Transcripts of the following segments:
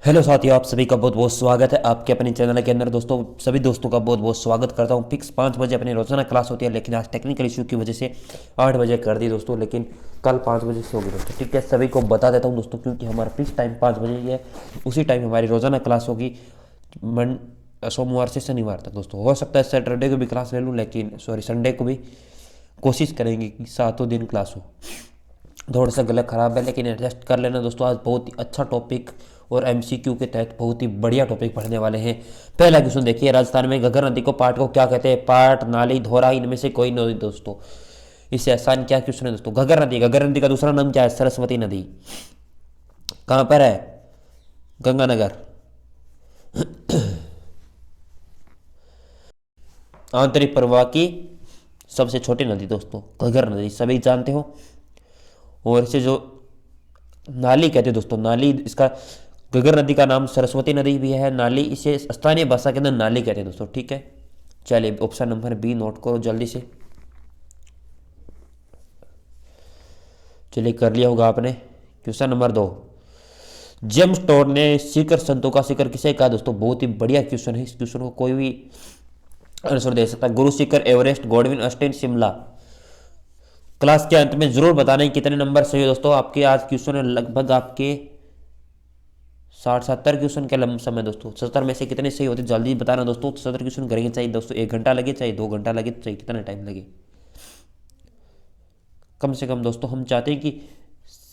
Hello साथियों, आप सभी का बहुत बहुत स्वागत है आपके अपने चैनल के अंदर। दोस्तों, सभी दोस्तों का बहुत बहुत स्वागत करता हूं। फिक्स 5 बजे अपनी रोजाना क्लास होती है, लेकिन आज टेक्निकल इशू की वजह से 8 बजे कर दी दोस्तों, लेकिन कल 5 बजे से होगी दोस्तों। ठीक है, सभी को बता देता हूं दोस्तों, क्योंकि हमारा फिक्स टाइम 5 बजे ही है। उसी टाइम हमारी रोजाना क्लास होगी सोमवार से शनिवार तक दोस्तों। हो सकता है सैटरडे को भी क्लास ले लूँ, लेकिन सॉरी संडे को भी कोशिश करेंगे कि सातों दिन क्लास हो। थोड़ा सा गला खराब है, लेकिन एडजस्ट कर लेना दोस्तों। आज बहुत ही अच्छा टॉपिक और एमसीक्यू के तहत बहुत ही बढ़िया टॉपिक पढ़ने वाले हैं। पहला क्वेश्चन देखिए, राजस्थान में घग्गर नदी को पाट को क्या कहते हैं? पाट, नाली, धोरा, इनमें से कोई नदी दोस्तों। इससे आसान क्या क्वेश्चन है दोस्तों? घग्गर नदी का दूसरा नाम क्या है? सरस्वती नदी। कहाँ पर है? गंगानगर। आंतरिक प्रवाह की सबसे छोटी नदी दोस्तों घग्गर नदी, सभी जानते हो। और इसे जो नाली कहते हैं दोस्तों, नाली, इसका घग्गर नदी का नाम सरस्वती नदी भी है। नाली, इसे स्थानीय भाषा के अंदर नाली कहते हैं दोस्तों। ठीक है, चलिए ऑप्शन नंबर बी नोट करो जल्दी से। चलिए कर लिया होगा आपने। क्वेश्चन नंबर 2, जेम्स टोड ने शिखर संतों का शिखर किसे कहा दोस्तों? बहुत ही बढ़िया क्वेश्चन है। इस क्वेश्चन को कोई भी आंसर दे सकता है। Guru Shikhar, Everest, Godwin Austen, Shimla. Class के अंत में जरूर बताना कितने नंबर सही है दोस्तों। आपके आज क्वेश्चन है लगभग आपके 60-70 क्वेश्चन के लमसम है दोस्तों। 70 में से कितने सही होते जल्दी बताना दोस्तों। 70 क्वेश्चन करेंगे, चाहिए दोस्तों 1 घंटा लगे, चाहे 2 घंटा लगे, चाहे कितना टाइम लगे, कम से कम दोस्तों हम चाहते हैं कि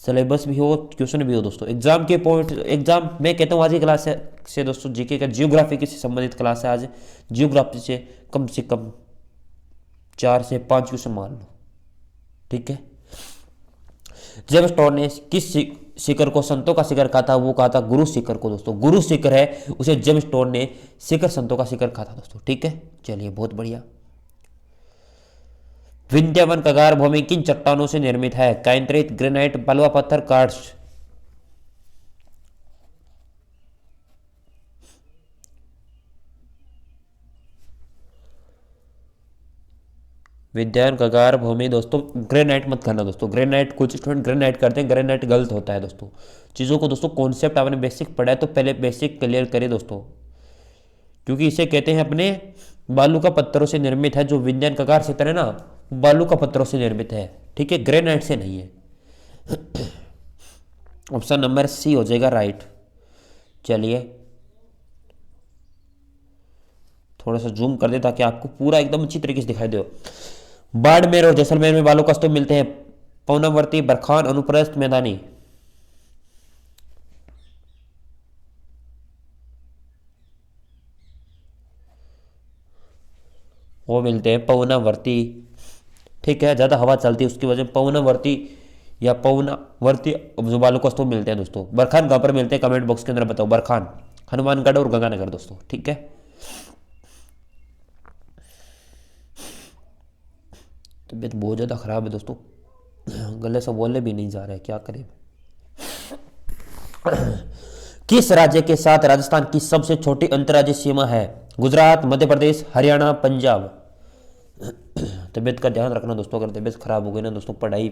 सिलेबस भी हो, क्वेश्चन भी हो दोस्तों। एग्जाम के पॉइंट, एग्जाम मैं कहता हूँ आज की क्लास से दोस्तों जीके का, जियोग्राफी से संबंधित क्लास है आज। जियोग्राफी से कम 4 से 5 क्वेश्चन मान लो। ठीक है, जेम्स टोड ने किस शिखर को संतों का शिखर कहा था? वो कहा था गुरु शिखर को दोस्तों। गुरु शिखर है उसे जेम्स टोड ने शिखर संतों का शिखर कहा था दोस्तों। ठीक है, चलिए बहुत बढ़िया। विंध्यवन कगार भूमि किन चट्टानों से निर्मित है? कैंट्रित, ग्रेनाइट, बलुआ पत्थर, कार्स्ट। विद्यान कगार भूमि दोस्तों, ग्रेनाइट मत करना दोस्तों। ग्रेनाइट कुछ स्टूडेंट ग्रेनाइट करते हैं, ग्रेनाइट गलत होता है दोस्तों। चीज़ों को दोस्तों, कॉन्सेप्ट आपने बेसिक पढ़ा है तो पहले बेसिक क्लियर करिए दोस्तों, क्योंकि इसे कहते हैं अपने बालू का पत्थरों से निर्मित है। जो विंध्यन कगार क्षेत्र है ना, बालू का पत्थरों से निर्मित है। ठीक है, ग्रेनाइट से नहीं है। ऑप्शन नंबर सी हो जाएगा राइट। चलिए थोड़ा सा जूम कर दे ताकि आपको पूरा एकदम अच्छी तरीके से दिखाई दे। बाड़मेर और जैसलमेर में बालू का स्तूप मिलते हैं। पवनावर्ती, बरखान, अनुप्रस्थ, मैदानी। वो मिलते हैं पवनावर्ती। ठीक है, ज़्यादा हवा चलती है उसकी वजह से पवनावर्ती या पवनावर्ती जो बालू का स्तूप मिलते हैं दोस्तों। बरखान कहाँ पर मिलते हैं? कमेंट बॉक्स के अंदर बताओ। बरखान हनुमानगढ़ और गंगानगर दोस्तों। ठीक है, तबीयत बहुत ज़्यादा ख़राब है दोस्तों, गले से बोलने भी नहीं जा रहा है, क्या करें। किस राज्य के साथ राजस्थान की सबसे छोटी अंतर्राज्यीय सीमा है? गुजरात, मध्य प्रदेश, हरियाणा, पंजाब। तबीयत का ध्यान रखना दोस्तों, अगर तबीयत खराब हो गई ना दोस्तों, पढ़ाई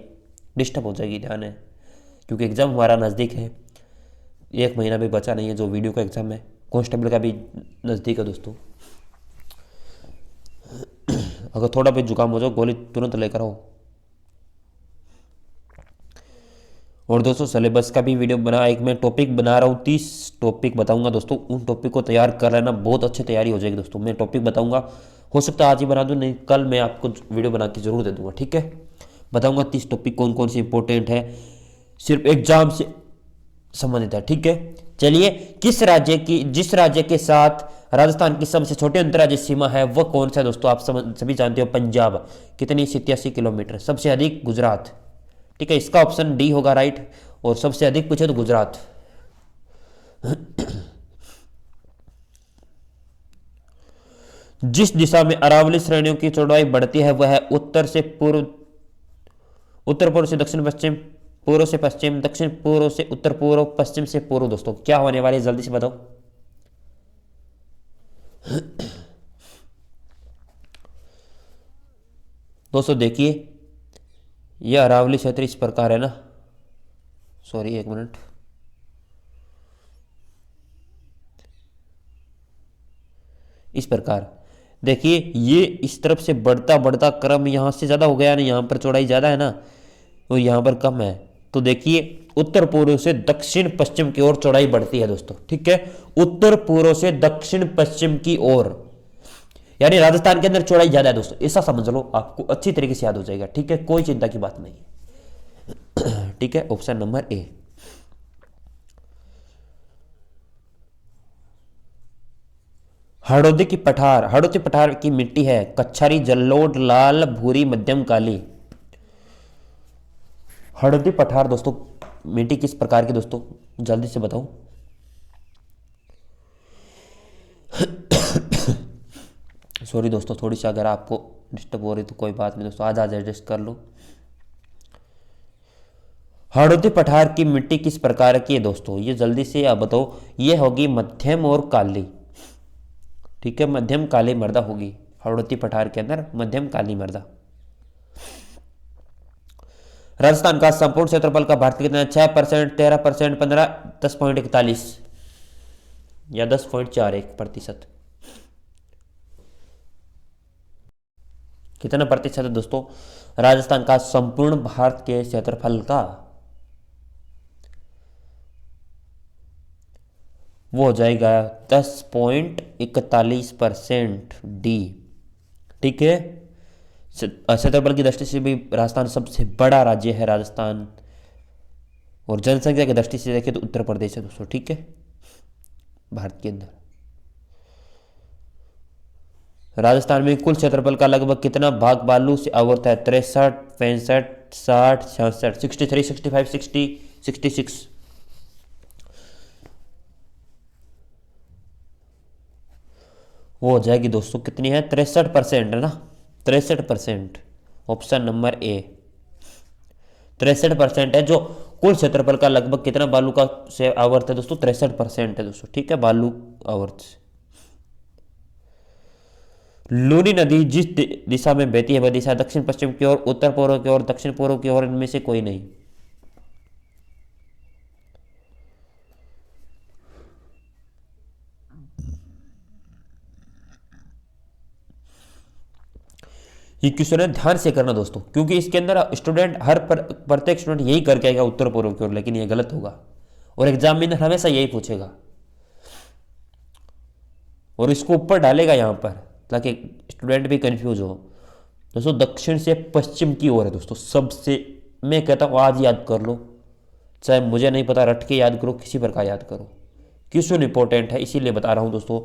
डिस्टर्ब हो जाएगी। ध्यान है, क्योंकि एग्ज़ाम हमारा नज़दीक है। 1 महीना भी बचा नहीं है। जो वीडियो का एग्ज़ाम है, कांस्टेबल का भी नज़दीक है दोस्तों। अगर थोड़ा भी जुकाम हो जाओ, गोली तुरंत लेकर आओ। और दोस्तों सिलेबस का भी वीडियो बना, एक मैं टॉपिक बना रहा हूँ, 30 टॉपिक बताऊंगा दोस्तों। उन टॉपिक को तैयार कर लेना, बहुत अच्छी तैयारी हो जाएगी दोस्तों। मैं टॉपिक बताऊंगा, हो सकता है आज ही बना दूँ, नहीं कल मैं आपको वीडियो बना के जरूर दे दूंगा। ठीक है, बताऊंगा 30 टॉपिक कौन कौन से इंपॉर्टेंट है, सिर्फ एग्जाम से संबंधित है। ठीक है, चलिए जिस राज्य के साथ राजस्थान की सबसे छोटी अंतर्राज्यीय सीमा है वह कौन सा है दोस्तों? आप सभी जानते हो, पंजाब। कितनी? 87 किलोमीटर। सबसे अधिक गुजरात। ठीक है, इसका ऑप्शन डी होगा राइट। और सबसे अधिक पूछे तो गुजरात। जिस दिशा में अरावली श्रेणियों की चौड़ाई बढ़ती है वह है उत्तर से पूर्व, उत्तर पूर्व से दक्षिण पश्चिम, पूर्व से पश्चिम, दक्षिण पूर्व से उत्तर पूर्व, पश्चिम से पूर्व। दोस्तों क्या होने वाली है जल्दी से बताओ। दोस्तों देखिए, यह अरावली क्षेत्र इस प्रकार है ना, सॉरी 1 मिनट, इस प्रकार देखिए ये इस तरफ से बढ़ता बढ़ता क्रम यहाँ से ज़्यादा हो गया ना, यहाँ पर चौड़ाई ज़्यादा है ना और यहाँ पर कम है। तो देखिए उत्तर पूर्व से दक्षिण पश्चिम की ओर चौड़ाई बढ़ती है दोस्तों, ठीक है। उत्तर पूर्व से दक्षिण पश्चिम की ओर, यानी राजस्थान के अंदर चौड़ाई ज्यादा है दोस्तों, ऐसा समझ लो, आपको अच्छी तरीके से याद हो जाएगा, ठीक है, कोई चिंता की बात नहीं है। ठीक है, ऑप्शन नंबर ए। हड़ौती पठार की मिट्टी है कच्छारी, जलोढ़, लाल, भूरी, मध्यम काली। हड़ौती पठार दोस्तों मिट्टी किस प्रकार की दोस्तों, जल्दी से बताओ। सॉरी दोस्तों, थोड़ी सी अगर आपको डिस्टर्ब हो रही तो कोई बात नहीं दोस्तों, आज एडजस्ट कर लो। हड़ौती पठार की मिट्टी किस प्रकार की है दोस्तों, ये जल्दी से आप बताओ। ये होगी मध्यम और काली, ठीक है, मध्यम काली मृदा होगी हड़ौती पठार के अंदर, मध्यम काली मृदा। राजस्थान का संपूर्ण क्षेत्रफल का भारत कितना है, 6%, 13%, 15, 10.41 या 10.41%। कितना प्रतिशत है दोस्तों राजस्थान का संपूर्ण भारत के क्षेत्रफल का, वो हो जाएगा 10.41% डी, ठीक है। क्षेत्रफल की दृष्टि से भी राजस्थान सबसे बड़ा राज्य है राजस्थान, और जनसंख्या की दृष्टि से देखें तो उत्तर प्रदेश है दोस्तों, ठीक है, भारत के अंदर। राजस्थान में कुल क्षेत्रफल का लगभग कितना भाग बालू से आवृत है, 63, 65, 60, 66, 63, 65, 60, 66। वो हो जाएगी दोस्तों कितनी है, 63% है ना, 63%। ऑप्शन नंबर ए 63% है, जो कुल क्षेत्रफल का लगभग कितना बालू का से आवर्त है दोस्तों, 63% है दोस्तों, ठीक है, बालू आवर्त से। लूनी नदी जिस दिशा में बहती है वह दिशा दक्षिण पश्चिम की ओर, उत्तर पूर्व की ओर, दक्षिण पूर्व की ओर, इनमें से कोई नहीं। ये क्वेश्चन है ध्यान से करना दोस्तों, क्योंकि इसके अंदर स्टूडेंट प्रत्येक स्टूडेंट यही करके आएगा उत्तर पूर्व की ओर, लेकिन ये गलत होगा और एग्जामिनर हमेशा यही पूछेगा और इसको ऊपर डालेगा यहां पर, ताकि स्टूडेंट भी कंफ्यूज हो। दोस्तों दक्षिण से पश्चिम की ओर है दोस्तों, सबसे, मैं कहता हूं आज याद कर लो, चाहे मुझे नहीं पता, रट के याद करो, किसी प्रकार याद करो, क्वेश्चन इंपॉर्टेंट है इसीलिए बता रहा हूं दोस्तों,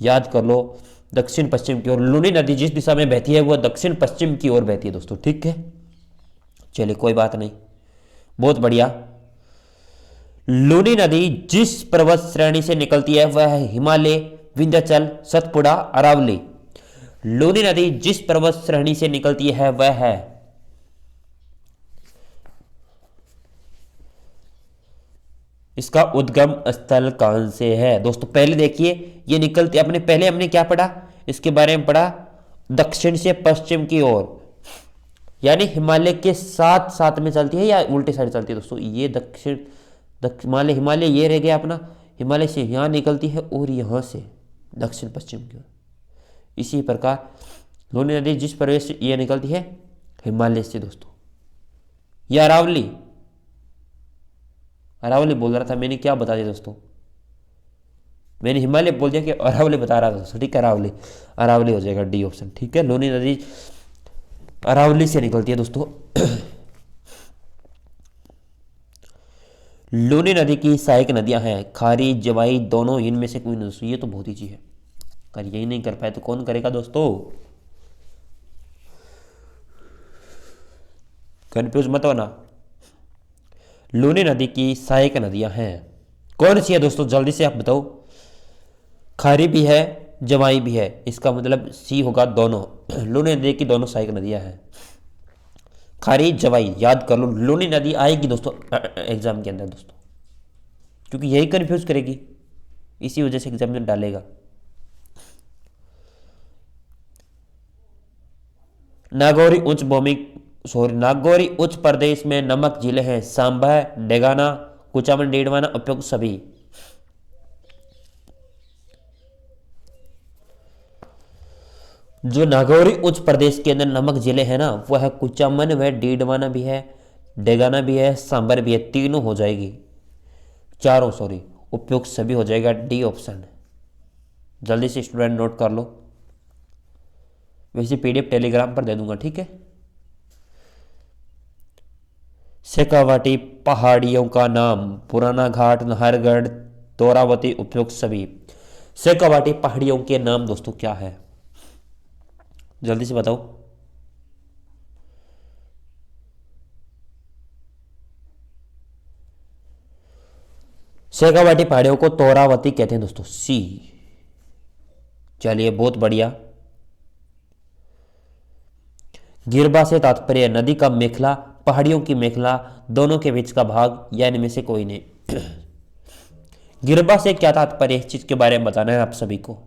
याद कर लो। दक्षिण पश्चिम की ओर लूनी नदी जिस दिशा में बहती है वह दक्षिण पश्चिम की ओर बहती है दोस्तों, ठीक है। चलिए कोई बात नहीं, बहुत बढ़िया। लूनी नदी जिस पर्वत श्रेणी से निकलती है वह है हिमालय, विंध्याचल, सतपुड़ा, अरावली। लूनी नदी जिस पर्वत श्रेणी से निकलती है वह है, इसका उद्गम स्थल कहां से है दोस्तों, पहले देखिए ये निकलती, अपने पहले हमने क्या पढ़ा, इसके बारे में पढ़ा, दक्षिण से पश्चिम की ओर, यानी हिमालय के साथ साथ में चलती है या उल्टे साइड चलती है दोस्तों, ये दक्षिण हिमालय ये रह गया अपना, हिमालय से यहां निकलती है और यहां से दक्षिण पश्चिम की ओर। इसी प्रकार लूनी नदी जिस प्रदेश से ये निकलती है हिमालय से दोस्तों, यह अरावली बोल रहा था मैंने, क्या बता दिया दोस्तों, मैंने हिमालय बोल दिया कि अरावली बता रहा था दोस्तों, ठीक है, अरावली हो जाएगा डी ऑप्शन, ठीक है। लूनी नदी अरावली से निकलती है दोस्तों। लूनी नदी की सहायक नदियां हैं खारी, जवाई, दोनों, इनमें से कोई नहीं दोस्तों, ये तो बहुत ईजी है, अगर यही नहीं कर पाए तो कौन करेगा दोस्तों, कंफ्यूज मत होना। लूनी नदी की सहायक नदियां हैं कौन सी है दोस्तों, जल्दी से आप बताओ। खारी भी है, जवाई भी है, इसका मतलब सी होगा दोनों। लूनी नदी की दोनों सहायक नदियां हैं, खारी, जवाई, याद कर लो। लूनी नदी आएगी दोस्तों एग्जाम के अंदर दोस्तों, क्योंकि यही कंफ्यूज करेगी, इसी वजह से एग्जाम में डालेगा। नागौरी उच्च प्रदेश में नमक जिले हैं, सांबा, डेगाना, कुचामन, डेडवाना, उपयुक्त सभी। जो नागौरी उच्च प्रदेश के अंदर नामक जिले हैं ना, वह है कुचामन, वह डीडवाना भी है, डेगाना भी है, सांबर भी है, तीनों हो जाएगी, चारों सॉरी, उपयुक्त सभी हो जाएगा, डी ऑप्शन। जल्दी से स्टूडेंट नोट कर लो, वैसे पीडीएफ टेलीग्राम पर दे दूंगा, ठीक है। शेखावाटी पहाड़ियों का नाम, पुराना घाट, नाहरगढ़, तोरावती, उपयुक्त सभी। शेखावाटी पहाड़ियों के नाम दोस्तों क्या है, जल्दी से बताओ। शेखावाटी पहाड़ियों को तोरावती कहते हैं दोस्तों, सी। चलिए बहुत बढ़िया। गिरबा से तात्पर्य नदी का मेखला, पहाड़ियों की मेखला, दोनों के बीच का भाग, या इनमें से कोई नहीं। गिरबा से क्या तात्पर्य, इस चीज के बारे में बताना है आप सभी को।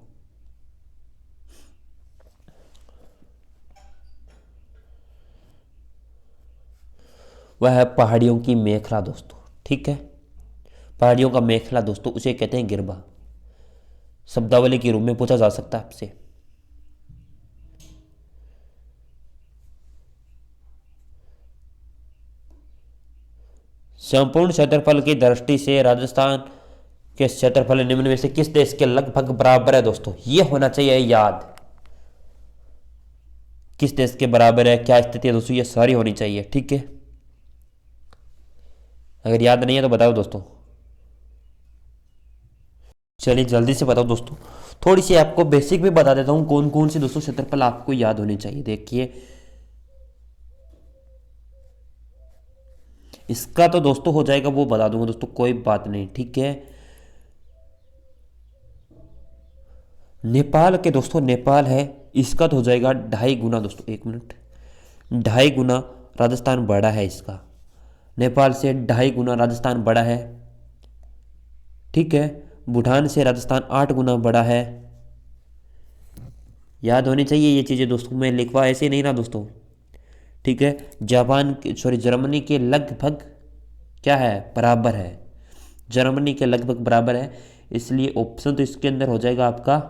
वह है पहाड़ियों की मेखला दोस्तों, ठीक है। पहाड़ियों का मेखला दोस्तों उसे कहते हैं गिरबा। शब्दावली के रूप में पूछा जा सकता है आपसे। संपूर्ण क्षेत्रफल की दृष्टि से राजस्थान के क्षेत्रफल निम्न में से किस देश के लगभग बराबर है दोस्तों, यह होना चाहिए याद। किस देश के बराबर है, क्या स्थिति है दोस्तों, ये सारी होनी चाहिए, ठीक है। अगर याद नहीं है तो बताओ दोस्तों। चलिए जल्दी से बताओ दोस्तों। थोड़ी सी आपको बेसिक भी बता देता हूं, कौन कौन से दोस्तों क्षेत्रफल आपको याद होने चाहिए। देखिए इसका तो दोस्तों हो जाएगा, वो बता दूंगा दोस्तों, कोई बात नहीं, ठीक है। नेपाल के दोस्तों, नेपाल है, इसका तो हो जाएगा 2.5 गुना दोस्तों, 1 मिनट, 2.5 गुना राजस्थान बड़ा है इसका। नेपाल से 2.5 गुना राजस्थान बड़ा है, ठीक है। भूटान से राजस्थान 8 गुना बड़ा है। याद होनी चाहिए ये चीज़ें दोस्तों, मैं लिखवा ऐसे नहीं रहा दोस्तों, ठीक है। जापान के सॉरी जर्मनी के लगभग क्या है, बराबर है। जर्मनी के लगभग बराबर है, इसलिए ऑप्शन तो इसके अंदर हो जाएगा आपका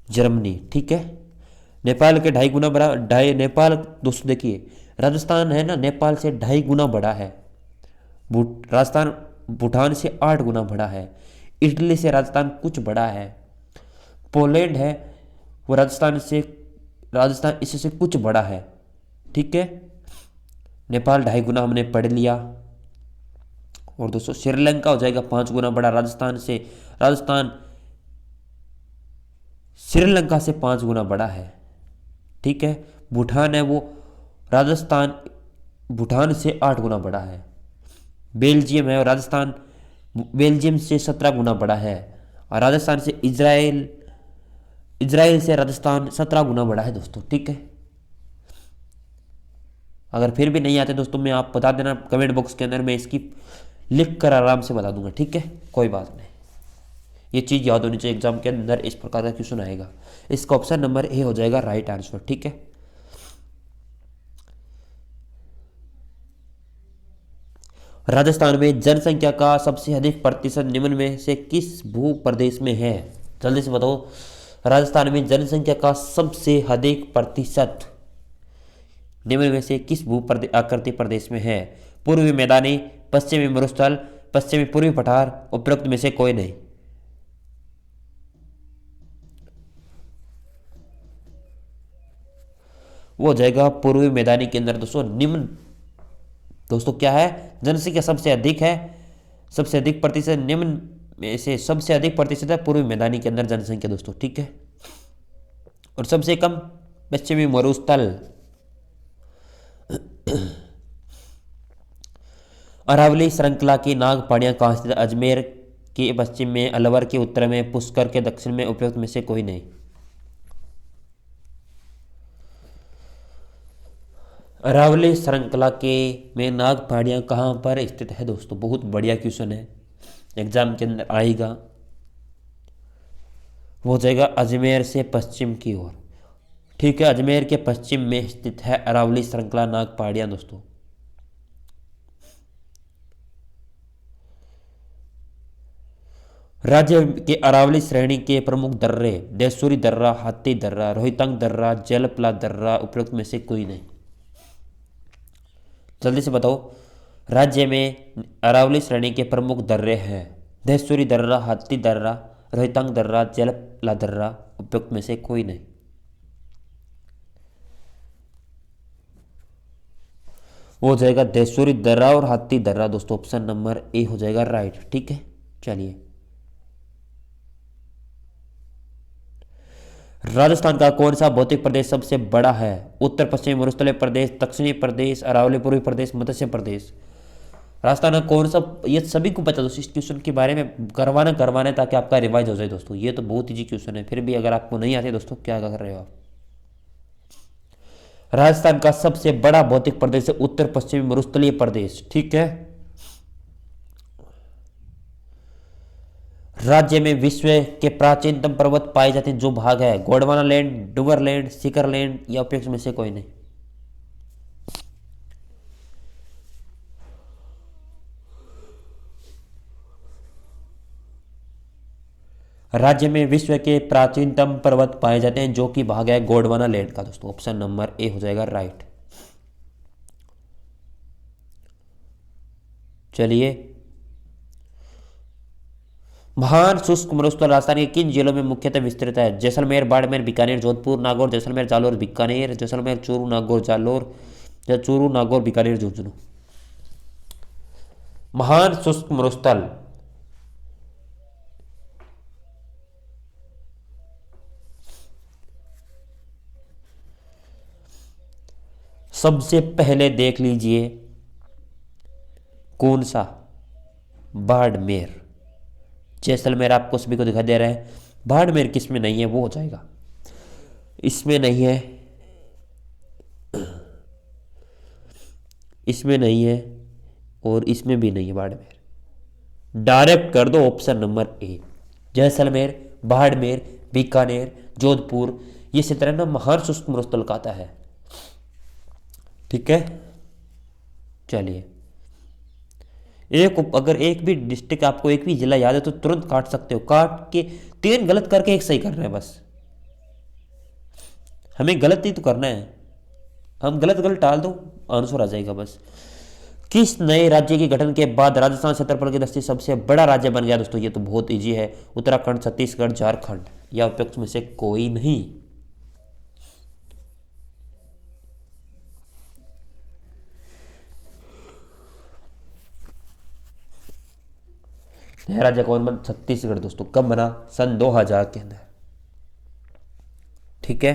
जर्मनी, ठीक है। नेपाल के 2.5 गुना बड़ा, ढाई नेपाल दोस्तों देखिए, राजस्थान है ना नेपाल से 2.5 गुना बड़ा है। राजस्थान भूटान से 8 गुना बड़ा है। इटली से राजस्थान कुछ बड़ा है। पोलैंड है वो राजस्थान इससे कुछ बड़ा है, ठीक है। नेपाल 2.5 गुना हमने पढ़ लिया। और दोस्तों श्रीलंका हो जाएगा 5 गुना बड़ा राजस्थान से। राजस्थान श्रीलंका से 5 गुना बड़ा है, ठीक है। भूटान है वो राजस्थान भूटान से 8 गुना बड़ा है। बेल्जियम है और राजस्थान बेल्जियम से 17 गुना बड़ा है। और राजस्थान से इजराइल से राजस्थान 17 गुना बड़ा है दोस्तों, ठीक है। अगर फिर भी नहीं आते दोस्तों, मैं आप बता देना कमेंट बॉक्स के अंदर, मैं इसकी लिख कर आराम से बता दूंगा, ठीक है, कोई बात नहीं। ये चीज़ याद होनी चाहिए, एग्जाम के अंदर इस प्रकार का क्वेश्चन आएगा। इसका ऑप्शन नंबर ए हो जाएगा राइट आंसर, ठीक है। राजस्थान में जनसंख्या का सबसे अधिक प्रतिशत निम्न में से किस भू प्रदेश में है, जल्दी से बताओ। राजस्थान में जनसंख्या का सबसे अधिक प्रतिशत निम्न में से किस भू आकृति प्रदेश में है। पूर्वी मैदानी, पश्चिमी मरुस्थल, पश्चिमी पूर्वी पठार, उपरोक्त में से कोई नहीं। वो हो जाएगा पूर्वी मैदानी के अंदर दोस्तों। निम्न दोस्तों क्या है, जनसंख्या सबसे अधिक है, सबसे अधिक प्रतिशत निम्न में से सबसे अधिक प्रतिशत है पूर्वी मैदानी के अंदर जनसंख्या दोस्तों, ठीक है। और सबसे कम पश्चिमी मरुस्थल। अरावली श्रृंखला की नाग पहाड़ियां कहाँ स्थित है। अजमेर के पश्चिम में, अलवर के उत्तर में, पुष्कर के दक्षिण में, उपयुक्त में से कोई नहीं। अरावली श्रृंखला के में नाग पहाड़ियां कहाँ पर स्थित है दोस्तों, बहुत बढ़िया क्वेश्चन है, एग्जाम के अंदर आएगा। वो हो जाएगा अजमेर से पश्चिम की ओर, ठीक है। अजमेर के पश्चिम में स्थित है अरावली श्रृंखला नाग पहाड़ियां दोस्तों। राज्य के अरावली श्रेणी के प्रमुख दर्रे देसूरी दर्रा, हाथी दर्रा, रोहितांग दर्रा, जलपला दर्रा उपरोक्त में से कोई नहीं। जल्दी से बताओ। राज्य में अरावली श्रेणी के प्रमुख दर्रे हैं देसूरी दर्रा, हाथी दर्रा, रोहितांग दर्रा, जलपला दर्रा उपरोक्त में से कोई नहीं। वो हो जाएगा देसूरी दर्रा और हाथी दर्रा दोस्तों, ऑप्शन नंबर ए हो जाएगा राइट। ठीक है, चलिए। राजस्थान का कौन सा भौतिक प्रदेश सबसे बड़ा है? उत्तर पश्चिमी मरुस्थलीय प्रदेश, दक्षिणी प्रदेश, अरावली पूर्वी प्रदेश, मध्य प्रदेश। राजस्थान का कौन सा, ये सभी को पता दोस्तों, इस क्वेश्चन के बारे में करवाना ताकि आपका रिवाइज हो जाए दोस्तों। ये तो बहुत इजी क्वेश्चन है, फिर भी अगर आपको नहीं आते दोस्तों क्या कर रहे हो आप। राजस्थान का सबसे बड़ा भौतिक प्रदेश है उत्तर पश्चिमी मरुस्थलीय प्रदेश। ठीक है। राज्य में विश्व के प्राचीनतम पर्वत पाए जाते हैं जो भाग है गोंडवाना लैंड, डूंगर लैंड, सीकर लैंड या उपयुक्त में से कोई नहीं। राज्य में विश्व के प्राचीनतम पर्वत पाए जाते हैं जो कि भाग है गोंडवाना लैंड का दोस्तों, ऑप्शन नंबर ए हो जाएगा राइट। चलिए। महान शुष्क मरुस्थल राजस्थान के किन जिलों में मुख्यतः विस्तृत है? जैसलमेर, बाड़मेर, बीकानेर, जोधपुर, नागौर, जैसलमेर, जालोर, बीकानेर, जैसलमेर, चूरू, नागौर, जालोर या चूरू, नागौर, बीकानेर, झुंझुनू। महान शुष्क मरुस्थल सबसे पहले देख लीजिए कौन सा, बाड़मेर। जैसलमेर आपको सभी को दिखाई दे रहा है, बाड़मेर किसमें नहीं है वो हो जाएगा, इसमें नहीं है, इसमें नहीं है और इसमें भी नहीं है बाड़मेर। डायरेक्ट कर दो option number A, Jaisalmer, Barmer, Bikaner, Jodhpur, ये इसी तरह ना महान शुष्क मरुस्थल कहता है। ठीक है, चलिए। अगर एक भी डिस्ट्रिक्ट आपको एक भी जिला याद है तो तुरंत काट सकते हो, काट के 3 गलत करके एक सही करना है बस। हमें गलत ही तो करना है, हम गलत गलत टाल दो आंसर आ जाएगा बस। किस नए राज्य के गठन के बाद राजस्थान क्षेत्रफल की दृष्टि सबसे बड़ा राज्य बन गया दोस्तों? ये तो बहुत इजी है, उत्तराखंड, छत्तीसगढ़, झारखंड या उपयुक्त में से कोई नहीं। नया राज्य कौन बना? छत्तीसगढ़ दोस्तों। कब बना? सन 2000 के अंदर। ठीक है,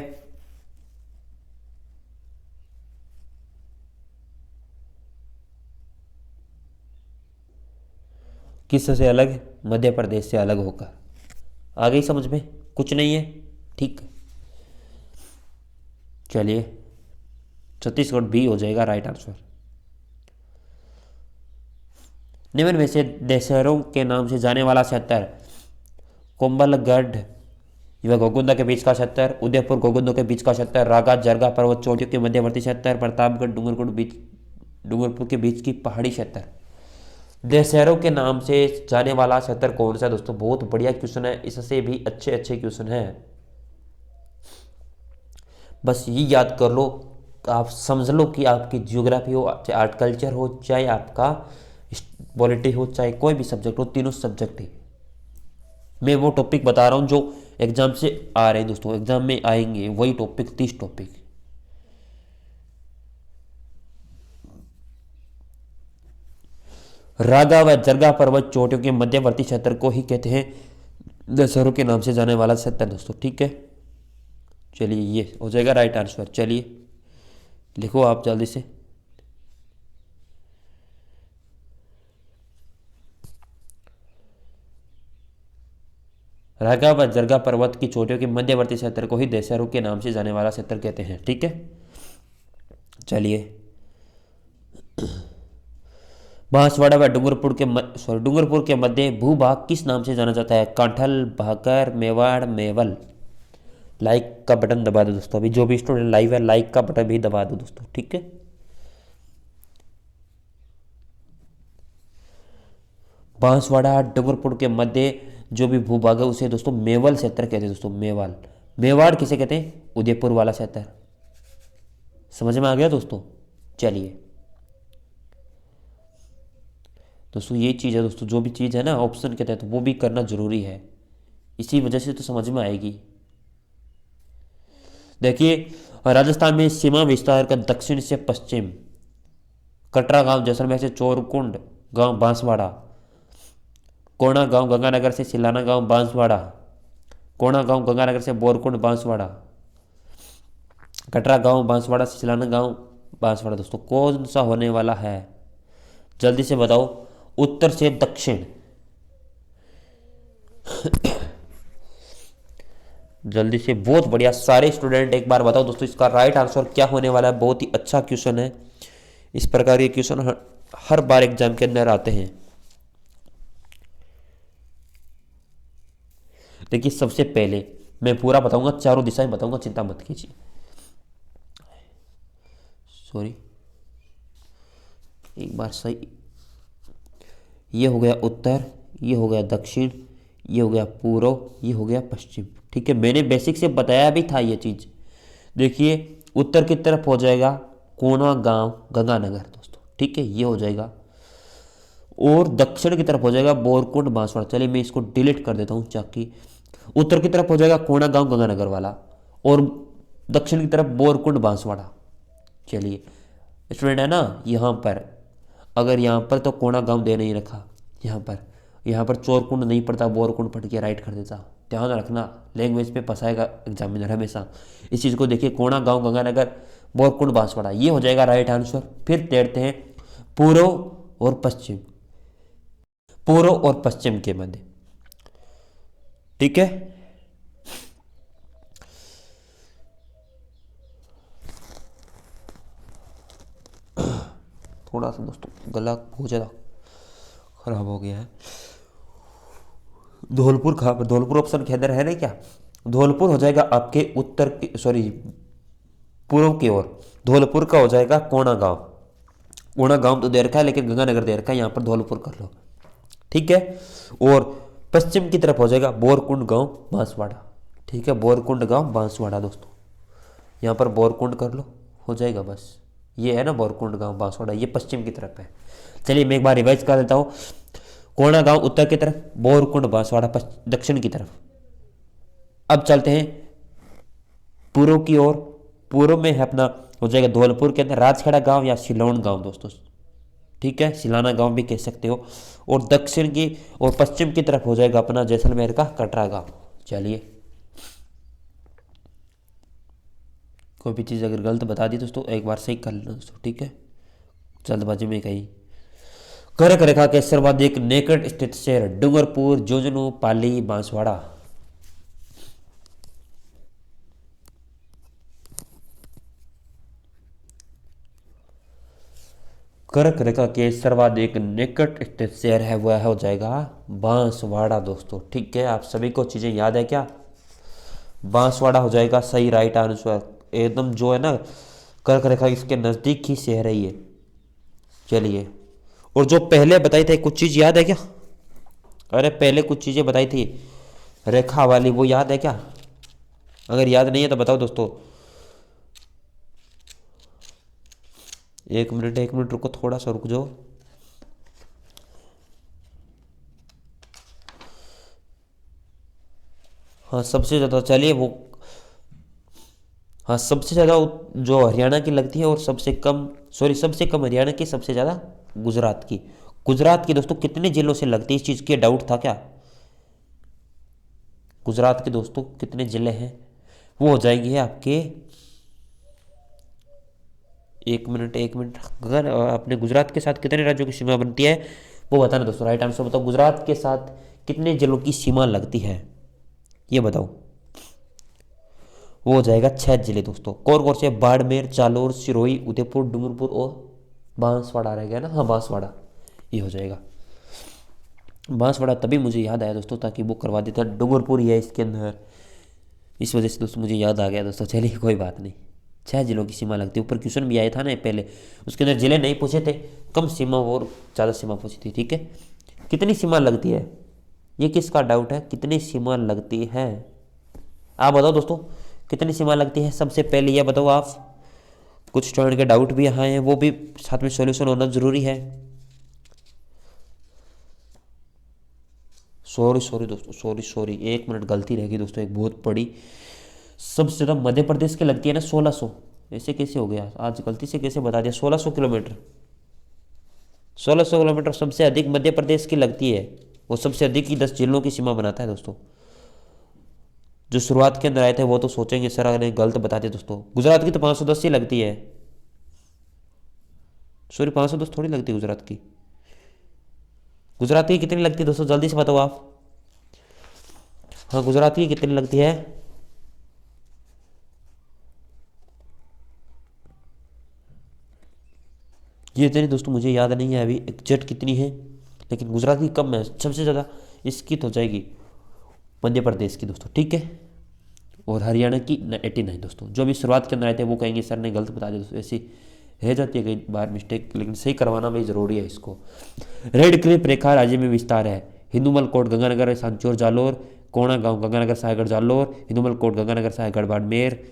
किस से अलग? मध्य प्रदेश से अलग होकर। आ गई समझ में? कुछ नहीं है। ठीक, चलिए। छत्तीसगढ़ भी हो जाएगा राइट आंसर। निम्न में से दशहरों के नाम से जाने वाला क्षेत्र कुंभलगढ़ व गोगुंदा के बीच का क्षेत्र, उदयपुर गोगुंदा के बीच का क्षेत्र, रागा जरगा पर्वत चोटियों के मध्यवर्ती क्षेत्र, प्रतापगढ़ डूंगरपुर के बीच की पहाड़ी क्षेत्र। दशहरों के नाम से जाने वाला क्षेत्र कौन सा दोस्तों? बहुत बढ़िया क्वेश्चन है, इससे भी अच्छे अच्छे क्वेश्चन है। बस ये याद कर लो, आप समझ लो कि आपकी जियोग्राफी हो, चाहे आर्ट कल्चर हो, चाहे आपका पॉलिटी हो, चाहे कोई भी सब्जेक्ट हो, तीनों सब्जेक्ट ही मैं वो टॉपिक बता रहा हूं जो एग्जाम से आ रहे हैं दोस्तों, एग्जाम में आएंगे वही टॉपिक, 30 टॉपिक। रागा व जरगा पर्वत चोटियों के मध्यवर्ती क्षेत्र को ही कहते हैं दशहरों के नाम से जाने वाला क्षेत्र दोस्तों। ठीक है, चलिए ये हो जाएगा राइट आंसर। चलिए लिखो आप जल्दी से। रागा व जरगा पर्वत की चोटियों के मध्यवर्ती क्षेत्र को ही दशहरों के नाम से जाने वाला क्षेत्र कहते हैं। ठीक है, चलिए। बांसवाड़ा व डूंगरपुर के मध्य भूभाग किस नाम से जाना जाता है? कांठल, भाकर, मेवाड़, मेवल। लाइक का बटन दबा दो दोस्तों, अभी जो भी स्टूडेंट लाइव है लाइक का बटन भी दबा दो दोस्तों। ठीक है, बांसवाड़ा डूंगरपुर के मध्य जो भी भूभाग है उसे दोस्तों मेवाल क्षेत्र कहते हैं दोस्तों, मेवाल। मेवाड़ किसे कहते हैं? उदयपुर वाला क्षेत्र। समझ में आ गया दोस्तों? चलिए दोस्तों, ये चीज़ है दोस्तों, जो भी चीज़ है ना ऑप्शन के तहत, वो भी करना जरूरी है, इसी वजह से तो समझ में आएगी। देखिए, राजस्थान में सीमा विस्तार का दक्षिण से पश्चिम, कटरा गांव जैसलमेर से चोरकुंड गांव बांसवाड़ा, कोणा गांव गंगानगर से सिलाना गांव बांसवाड़ा, कोणा गांव गंगानगर से बोरकुंड बांसवाड़ा, कटरा गांव बांसवाड़ा से सिलाना गांव बांसवाड़ा। दोस्तों कौन सा होने वाला है? जल्दी से बताओ। उत्तर से दक्षिण, जल्दी से, बहुत बढ़िया। सारे स्टूडेंट एक बार बताओ दोस्तों इसका राइट आंसर क्या होने वाला है। बहुत ही अच्छा क्वेश्चन है, इस प्रकार के क्वेश्चन हर बार एग्जाम के अंदर आते हैं। देखिए, सबसे पहले मैं पूरा बताऊंगा, चारों दिशाएं बताऊंगा, चिंता मत कीजिए। सॉरी, एक बार सही। ये हो गया उत्तर, ये हो गया दक्षिण, ये हो गया पूर्व, ये हो गया पश्चिम। ठीक है, मैंने बेसिक से बताया भी था ये चीज़। देखिए, उत्तर की तरफ हो जाएगा कोना गांव गंगानगर दोस्तों, ठीक है, ये हो जाएगा। और दक्षिण की तरफ हो जाएगा बोरकुंड बांसवाड़ा। चलिए मैं इसको डिलीट कर देता हूँ, ताकि उत्तर की तरफ हो जाएगा कोना गांव गंगानगर वाला, और दक्षिण की तरफ बोरकुंड बांसवाड़ा। चलिए स्टूडेंट है ना, यहाँ पर अगर यहाँ पर तो कोना गांव दे नहीं रखा, यहाँ पर चोरकुंड नहीं पड़ता, बोरकुंड पढ़ के राइट कर देता। ध्यान रखना, लैंग्वेज पे फंसाएगा एग्जामिनर हमेशा इस चीज़ को। देखिए, कोना गांव गंगानगर बोरकुंड बांसवाड़ा, ये हो जाएगा राइट आंसर। फिर तैरते हैं पूर्व और पश्चिम, पूर्व और पश्चिम के मध्य, ठीक है। थोड़ा सा दोस्तों गला बहुत ज़्यादा खराब हो गया है। धौलपुर कहाँ पर? धौलपुर ऑप्शन के अंदर है ना क्या? धौलपुर हो जाएगा आपके उत्तर की, सॉरी पूर्व की ओर। धौलपुर का हो जाएगा कोना गांव। कोना गांव तो दे रखा है, लेकिन गंगानगर दे रखा है, यहाँ पर धौलपुर कर लो, ठीक है। और पश्चिम की तरफ हो जाएगा बोरकुंड गांव बांसवाड़ा, ठीक है, बोरकुंड गांव बांसवाड़ा दोस्तों। यहाँ पर बोरकुंड कर लो, हो जाएगा बस। ये है ना बोरकुंड गांव बांसवाड़ा, ये पश्चिम की तरफ है। चलिए मैं एक बार रिवाइज कर देता हूँ। कोना गांव उत्तर की तरफ, बोरकुंड बांसवाड़ा दक्षिण की तरफ। अब चलते हैं पूर्व की ओर। पूर्व में है अपना हो जाएगा धौलपुर के अंदर राजखेड़ा गांव या सिलोन गांव दोस्तों, ठीक है, सिलाना गांव भी कह सकते हो। और दक्षिण की और पश्चिम की तरफ हो जाएगा अपना जैसलमेर का कटरा गांव। चलिए, कोई भी चीज़ अगर गलत बता दी दोस्तों एक बार सही कर लेना दोस्तों, ठीक है, जल्दबाजी में कहीं। कर्क रेखा के सर्वाधिक निकट स्थित शहर डूंगरपुर, झुंझुनू, पाली, बांसवाड़ा। कर्क रेखा के सर्वाधिक निकट स्थित शहर है वह हो जाएगा बांसवाड़ा दोस्तों, ठीक है। आप सभी को चीज़ें याद है क्या? बांसवाड़ा हो जाएगा सही राइट आंसर, एकदम जो है ना कर्क रेखा इसके नज़दीक ही शहर है ये। चलिए, और जो पहले बताई थे कुछ चीज़ याद है क्या? अरे पहले कुछ चीज़ें बताई थी रेखा वाली, वो याद है क्या? अगर याद नहीं है तो बताओ दोस्तों। एक मिनट रुको, थोड़ा सा रुक जाओ। हाँ सबसे ज़्यादा, चलिए वो, हाँ सबसे ज़्यादा जो हरियाणा की लगती है, और सबसे कम, सॉरी सबसे कम हरियाणा की, सबसे ज़्यादा गुजरात की। गुजरात की दोस्तों कितने जिलों से लगती है? इस चीज़ के डाउट था क्या? गुजरात के दोस्तों कितने ज़िले हैं? वो हो जाएंगे आपके, एक मिनट अगर अपने गुजरात के साथ कितने राज्यों की सीमा बनती है वो बताना दोस्तों। राइट आंसर बताओ, गुजरात के साथ कितने जिलों की सीमा लगती है ये बताओ। वो हो जाएगा 6 जिले दोस्तों। कौन कौन से? बाड़मेर, जालोर, सिरोही, उदयपुर, डूंगरपुर और बांसवाड़ा रह गया ना। हाँ बांसवाड़ा, ये हो जाएगा बांसवाड़ा। तभी मुझे याद आया दोस्तों, ताकि वो करवा देता। डूंगरपुर ही है इसके अंदर, इस वजह से दोस्तों मुझे याद आ गया दोस्तों। चलिए कोई बात नहीं, 6 जिलों की सीमा लगती है। ऊपर क्वेश्चन भी आया था ना पहले, उसके अंदर जिले नहीं पूछे थे, कम सीमा और ज़्यादा सीमा पूछी थी, ठीक है। कितनी सीमा लगती है ये किसका डाउट है, कितनी सीमा लगती है? आप बताओ दोस्तों, कितनी सीमा लगती है? सबसे पहले ये बताओ आप। कुछ स्टूडेंट के डाउट भी यहाँ हैं, वो भी साथ में सॉल्यूशन होना जरूरी है। सॉरी दोस्तों, सॉरी, एक मिनट, गलती रहेगी दोस्तों, एक बहुत बड़ी। सबसे ज़्यादा मध्य प्रदेश की लगती है ना 1600। ऐसे कैसे हो गया आज, गलती से कैसे बता दिया? 1600 किलोमीटर, 1600 किलोमीटर सबसे अधिक मध्य प्रदेश की लगती है। वो सबसे अधिक ही 10 जिलों की सीमा बनाता है दोस्तों। जो शुरुआत के अंदर आए थे वो तो सोचेंगे सर अरे गलत बता दिया दोस्तों। गुजरात की तो 510 ही लगती है। सॉरी, 510 थोड़ी लगती है गुजरात की। गुजरात की कितनी लगती है दोस्तों, जल्दी से बताओ आप। हाँ, गुजरात की कितनी लगती है? ये इतनी दोस्तों मुझे याद नहीं है अभी एग्जैक्ट कितनी है, लेकिन गुजरात की कम है सबसे ज़्यादा। इसकी तो जाएगी मध्य प्रदेश की दोस्तों, ठीक है। और हरियाणा की 89 दोस्तों। जो भी शुरुआत के अंदर आए थे वो कहेंगे सर ने गलत बता दिया दोस्तों, ऐसी रह जाती है कई बार मिस्टेक, लेकिन सही करवाना भी जरूरी है इसको। रेड क्लिफ रेखा राज्य में विस्तार है। हिंदूमल कोट गंगानगर सांचौर जालोर, कोणा गांव गंगानगर साहेगढ़ जालोर, हिंदूमल कोट गंगानगर साहेगढ़ बाड़मेर।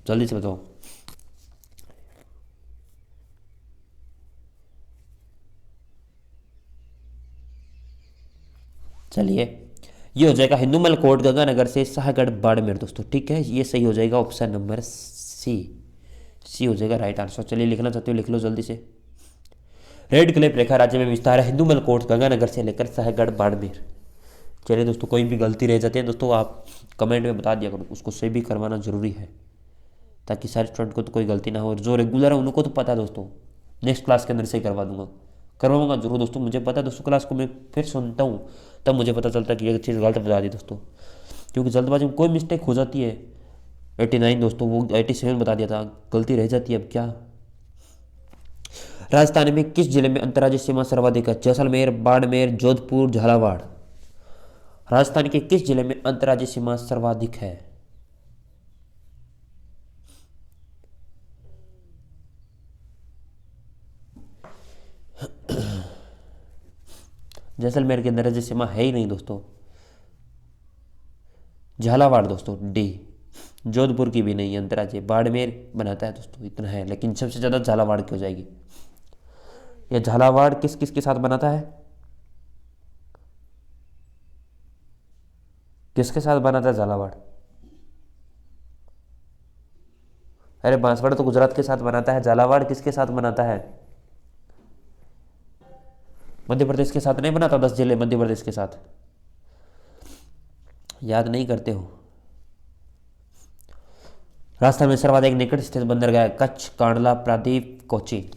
जल्दी से बताओ। चलिए, ये हो जाएगा हिंदूमल कोट गंगानगर से साहगढ़ बाड़मेर दोस्तों, ठीक है। ये सही हो जाएगा ऑप्शन नंबर सी। सी हो जाएगा राइट आंसर। चलिए, लिखना चाहते हो लिख लो जल्दी से। रेड क्लिफ रेखा राज्य में विस्तार है। हिंदूमल कोट गंगानगर से लेकर साहगढ़ बाड़मेर। चलिए दोस्तों, कोई भी गलती रह जाती है दोस्तों आप कमेंट में बता दिया करो, उसको सही भी करवाना जरूरी है, ताकि सारे स्टूडेंट को तो कोई गलती ना हो। और जो रेगुलर है उनको तो पता है दोस्तों, नेक्स्ट क्लास के अंदर से ही करवा दूंगा, करवाऊंगा जरूर दोस्तों। मुझे पता है दोस्तों, क्लास को मैं फिर सुनता हूँ तब मुझे पता चलता है कि ये चीज़ गलत बता दी दोस्तों, क्योंकि जल्दबाजी में कोई मिस्टेक हो जाती है। 89 दोस्तों, वो 87 बता दिया था, गलती रह जाती है अब क्या। राजस्थान में किस जिले में अंतर्राज्यीय सीमा सर्वाधिक है? जैसलमेर, बाड़मेर, जोधपुर, झालावाड़। राजस्थान के किस जिले में अंतर्राज्यीय सीमा सर्वाधिक है? जैसलमेर के अंतर्राज्यीय सीमा है ही नहीं दोस्तों। झालावाड़ दोस्तों, डी। जोधपुर की भी नहीं है अंतर्राज्यीय, बाड़मेर बनाता है दोस्तों, इतना है। लेकिन सबसे ज़्यादा झालावाड़ की हो जाएगी। ये झालावाड़ किस किस के साथ बनाता है? किसके साथ बनाता है झालावाड़? अरे बांसवाड़ा तो गुजरात के साथ बनाता है, झालावाड़ किसके साथ बनाता है? मध्य प्रदेश के साथ नहीं बनाता। 10 जिले मध्य प्रदेश के साथ, याद नहीं करते हो। राजस्थान में सर्वाधिक निकट स्थित बंदरगाह है? कच्छ, कांडला, प्रादीप, कोची।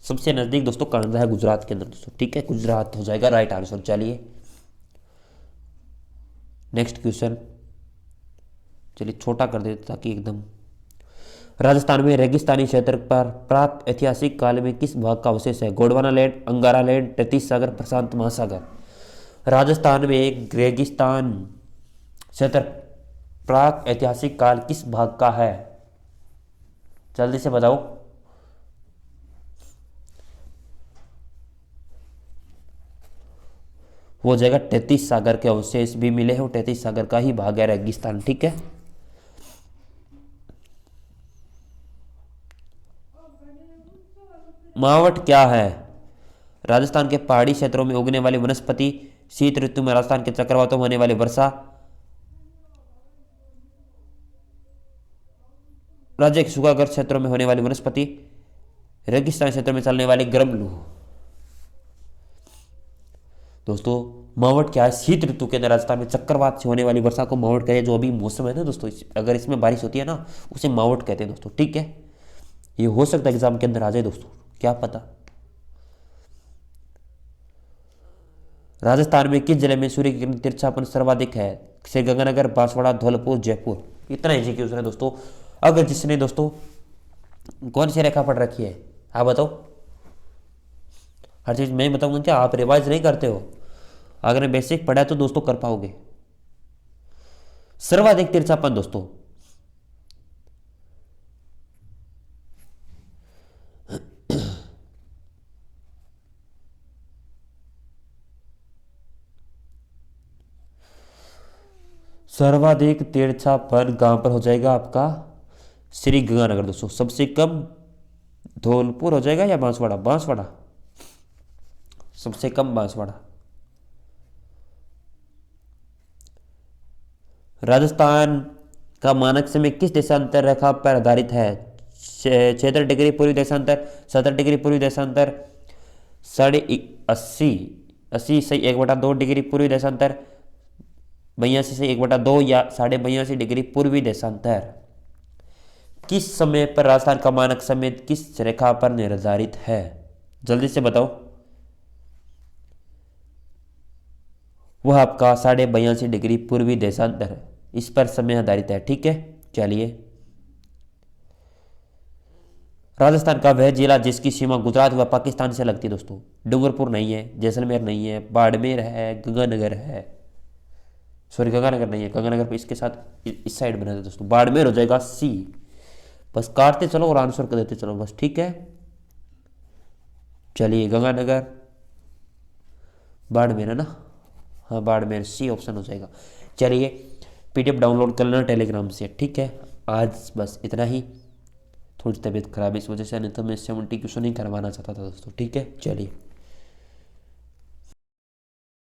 सबसे नजदीक दोस्तों कांडला है गुजरात के अंदर दोस्तों, ठीक है। गुजरात हो जाएगा राइट आंसर। चलिए नेक्स्ट क्वेश्चन, चलिए छोटा कर देते ताकि एकदम। राजस्थान में रेगिस्तानी क्षेत्र पर प्राप्त ऐतिहासिक काल में किस भाग का अवशेष है? गोंडवाना लैंड, अंगारा लैंड, तैतीस सागर, प्रशांत महासागर। राजस्थान में एक रेगिस्तान क्षेत्र प्राक ऐतिहासिक काल किस भाग का है? जल्दी से बताओ। वो जगह 33 सागर के अवशेष भी मिले हैं, 33 सागर का ही भाग है रेगिस्तान, ठीक है। मावट क्या है? राजस्थान के पहाड़ी क्षेत्रों में उगने वाली वनस्पति, शीत ऋतु में राजस्थान के चक्रवातों में होने वाली वर्षा, राज्य के सूखाग्रस्त क्षेत्रों में होने वाली वनस्पति, रेगिस्तान क्षेत्र में चलने वाली गर्म लू। दोस्तों मावट क्या है? शीत ऋतु के अंदर राजस्थान में चक्रवात से होने वाली वर्षा को मावट कहते हैं। जो अभी मौसम है ना दोस्तों, अगर इसमें बारिश होती है ना, उसे मावट कहते हैं दोस्तों, ठीक है। ये हो सकता है एग्जाम के अंदर आ जाए दोस्तों, क्या पता। राजस्थान में किस जिले में सूर्य की किरण तिरछापन सर्वाधिक है? श्रीगंगानगर, बांसवाड़ा, धौलपुर, जयपुर। इतना इजी क्वेश्चन है दोस्तों। अगर जिसने दोस्तों कौन सी रेखा पढ़ रखी है आप बताओ। हर चीज़ मैं बताऊंगा क्या, आप रिवाइज नहीं करते हो? अगर बेसिक पढ़ा है तो दोस्तों कर पाओगे। सर्वाधिक तिरछापन दोस्तों, सर्वाधिक तिरछापन कहाँ पर हो जाएगा आपका? श्री गंगानगर दोस्तों। सबसे कम धौलपुर हो जाएगा या बांसवाड़ा? बांसवाड़ा, सबसे कम बांसवाड़ा। राजस्थान का मानक समय किस देशांतर रेखा पर आधारित है? 76 डिग्री पूर्वी देशांतर, 70 डिग्री पूर्वी देशांतर, 80 80 सही 1/2 डिग्री पूर्वी देशांतर, 82 सही 1/2 या 82.5 डिग्री पूर्वी देशांतर। किस समय पर राजस्थान का मानक समय किस रेखा पर निर्धारित है? जल्दी से बताओ। वह आपका 82.5 डिग्री पूर्वी देशांतर है, इस पर समय आधारित है। ठीक है, चलिए। राजस्थान का वह जिला जिसकी सीमा गुजरात व पाकिस्तान से लगती है दोस्तों। डूंगरपुर नहीं है, जैसलमेर नहीं है, बाड़मेर है, गंगानगर है। सॉरी, गंगानगर नहीं है, गंगानगर पे इसके साथ इस साइड बना था दोस्तों। बाड़मेर हो जाएगा सी। बस काटते चलो और आंसर कर देते चलो बस। ठीक है, चलिए। गंगानगर, बाड़मेर है ना? हाँ, बाड़मेर, सी ऑप्शन हो जाएगा। चलिए, पीडीएफ डाउनलोड कर लेना टेलीग्राम से। ठीक है, आज बस इतना ही। थोड़ी तबीयत खराब है इस वजह से, नहीं तो मैं 70 क्वेश्चन ही करवाना चाहता था दोस्तों। ठीक है, चलिए।